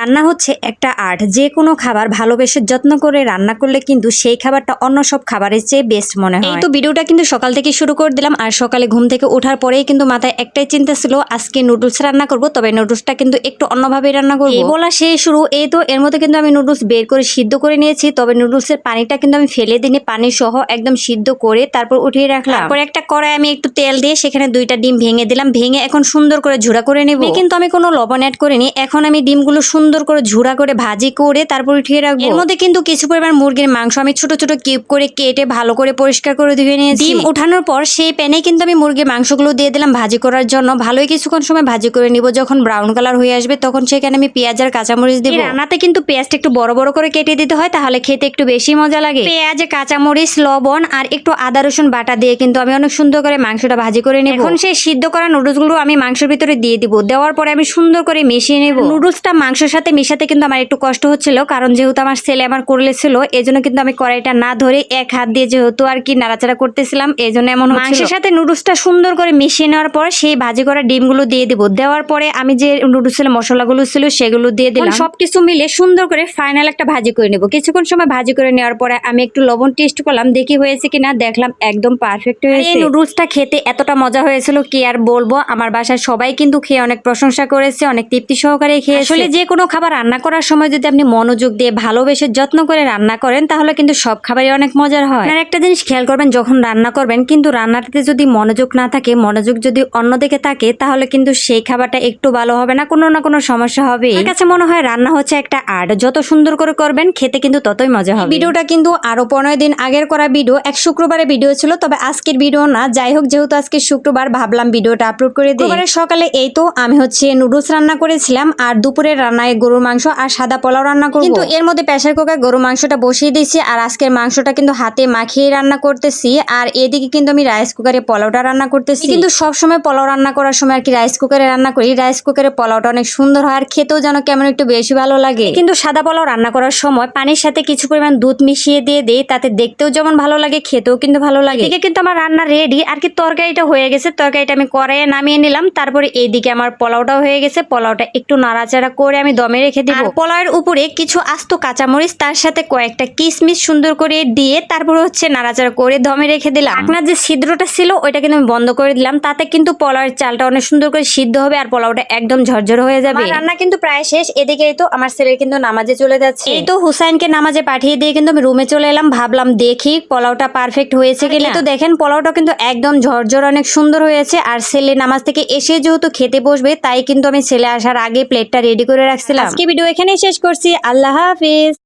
রান্না হচ্ছে একটা আর্ট। যে কোনো খাবার ভালোবেসে যত্ন করে রান্না করলে কিন্তু সেই খাবারটা অন্য সব খাবারের চেয়ে বেস্ট মনে হয়। এই তো ভিডিওটা কিন্তু সকাল থেকে শুরু করে দিলাম, আর সকালে ঘুম থেকে ওঠার পরেই কিন্তু মাথায় একটাই চিন্তা ছিল, আজকে নুডলস রান্না করব, তবে নুডলসটা কিন্তু একটু অন্যভাবে রান্না করব। এই বলা সেই শুরু। এই তো এর মধ্যে কিন্তু আমি নুডলস বের করে সিদ্ধ করে নিয়েছি, তবে নুডলসের পানিটা কিন্তু আমি ফেলে দিনে পানি সহ একদম সিদ্ধ করে তারপর উঠিয়ে রাখলাম। তারপর একটা কড়াই আমি একটু তেল দিয়ে সেখানে 2টা ডিম ভেঙে দিলাম, ভেঙে এখন সুন্দর করে ঝুড়া করে নেব। কিন্তু আমি কোনো লবণ অ্যাড করিনি। এখন আমি ডিমগুলো সুন্দর করে ঝুড়া করে ভাজি করে তারপর উঠিয়ে রাখবো। এর মধ্যে কিন্তু কিছু পরিমাণ মুরগির মাংস আমি ছোট ছোট কিউব করে কেটে ভালো করে পরিষ্কার করে ধুয়ে নিয়েছি। ডিম উঠানোর পর সেই প্যানে কিন্তু আমি মুরগির মাংসগুলো দিয়ে দিলাম ভাজি করার জন্য। ভালোই কিছুক্ষণ সময় ভাজি করে নিব। যখন ব্রাউন কালার হয়ে আসবে তখন সেখানে আমি পেঁয়াজ আর কাঁচামরিচ দিব। রান্নাতে কিন্তু পেঁয়াজটা একটু বড় বড় করে কেটে দিতে হয়, তাহলে খেতে একটু বেশি মজা লাগে। পেঁয়াজ, কাঁচামরিচ, লবণ আর একটু আদা রসুন বাটা দিয়ে কিন্তু আমি অনেক সুন্দর করে মাংসটা ভাজি করে নেব। এখন সেই সিদ্ধ করা নুডলসগুলো আমি মাংসের ভিতরে দিয়ে দিব। দেওয়ার পরে আমি সুন্দর করে মিশিয়ে নেব। নুডলসটা মাংসের সাথে মিশাতে কিন্তু আমার একটু কষ্ট হচ্ছিল, কারণ যেহেতু আমার ছেলে আমার করলে ছিল, এজন্য কিন্তু আমি কড়াইটা না ধরে এক হাত দিয়ে যেহেতু আর কি নাড়াচাড়া করতেছিলাম, এজন্য এমন হচ্ছিল। মাংসের সাথে নুডলসটা সুন্দর করে মিশিয়ে নেওয়ার পর সেই ভাজি করা ডিমগুলো দিয়ে দিব। দেওয়ার পরে আমি যে নুডলসের মশলাগুলো ছিল সেগুলো দিয়ে দিলাম। সবকিছু মিলে সুন্দর করে ফাইনাল একটা ভাজি করে নেব। কিছুক্ষণ সময় ভাজি করে নেওয়ার পরে আমি একটু লবণ টেস্ট করলাম, দেখি হয়েছে কিনা। দেখলাম একদম পারফেক্ট হয়েছে। এই নুডলসটা খেতে এতটা মজা হয়েছিল কি আর বলবো। আমার বাসায় সবাই কিন্তু খেয়ে অনেক প্রশংসা করেছে, অনেক তৃপ্তি সহকারে খেয়েছে। আসলে যে কোনো খাবার রান্না করার সময় যদি আপনি মনোযোগ দিয়ে ভালোবেসে যত্ন করে রান্না করেন, তাহলে কিন্তু সব খাবারই অনেক মজার হয়। আর একটা জিনিস খেয়াল করবেন, যখন রান্না করবেন কিন্তু রান্নাটাতে যদি মনোযোগ না থাকে, মনোযোগ যদি অন্যদিকে থাকে, তাহলে কিন্তু সেই খাবারটা একটু ভালো হবে না, কোনো না কোনো সমস্যা হবে। আমার কাছে মনে হয় রান্না হচ্ছে একটা আর্ট। যত সুন্দর করে করবেন খেতে কিন্তু ততই মজা হবে। ভিডিওটা কিন্তু আরো 15 দিন আগের করা ভিডিও, এক শুক্রবারে ভিডিও ছিল, তবে আজকের ভিডিও না। যাই হোক, যেহেতু আজকে শুক্রবার ভাবলাম ভিডিওটা আপলোড করে দিই। শুক্রবারের সকালে এই তো আমি হচ্ছে নুডলস রান্না করেছিলাম, আর দুপুরের রান্নায় গরুর মাংস আর সাদা পোলাও রান্না করব। কিন্তু এর মধ্যে প্রেসার কুকারে গরুর মাংসটা বসিয়ে দিয়েছি, আর আজকের মাংসটা কিন্তু হাতে মাখিয়ে রান্না করতেছি। আর এদিকে কিন্তু আমি রাইস কুকারে পোলাওটা রান্না করতেছি। কিন্তু সব সময় পোলাও রান্না করার সময় আর কি রাইস কুকারে রান্না করি। রাইস কুকারে পোলাওটা অনেক সুন্দর হয়, আর খেতেও যেন কেমন একটু বেশি ভালো লাগে। কিন্তু সাদা পোলাও রান্না করার সময় পানির সাথে কিছু পরিমাণ দুধ মিশিয়ে দিয়ে দেই, তাতে দেখতেও যেমন ভালো লাগে, খেতেও কিন্তু ভালো লাগে। এদিকে কিন্তু আমার রান্না রেডি, আর কি তরকারিটা হয়ে গেছে। তরকারিটা আমি কড়াইয়ে নামিয়ে নিলাম। তারপরে এইদিকে আমার পোলাওটাও হয়ে গেছে। পোলাওটা একটু নাড়াচাড়া করে আমি দমে রেখে দিব। পোলাওয়ের উপরে কিছু আস্ত কাঁচামরিচ, তার সাথে কয়েকটা কিশমিশ সুন্দর করে দিয়ে তারপর হচ্ছে নাড়াচাড়া করে দমে রেখে দিলাম। আপনার যে ছিদ্রটা ছিল ওইটা কিন্তু আমি বন্ধ করে দিলাম, তাতে কিন্তু পোলাওয়ের চালটা অনেক সুন্দর করে সিদ্ধ হবে, আর পোলাওটা একদম ঝরঝর হয়ে যাবে। রান্না কিন্তু প্রায় শেষ। এদিকে তো আমার ছেলে কিন্তু নামাজে চলে যাচ্ছে। এই তো হুসাইনকে নামাজে পাঠিয়ে দিয়ে কিন্তু আমি রুমে চলে এলাম। ভাবলাম দেখি পোলাওটা পারফেক্ট হয়েছে কিনা। তো দেখেন পোলাওটা কিন্তু একদম ঝরঝর অনেক সুন্দর হয়েছে। আর ছেলে নামাজ থেকে এসে যেহেতু খেতে বসবে, তাই কিন্তু আমি ছেলে আসার আগে প্লেটটা রেডি করে রাখছিলাম। আজকে ভিডিও এখানেই শেষ করছি। আল্লাহ হাফিজ।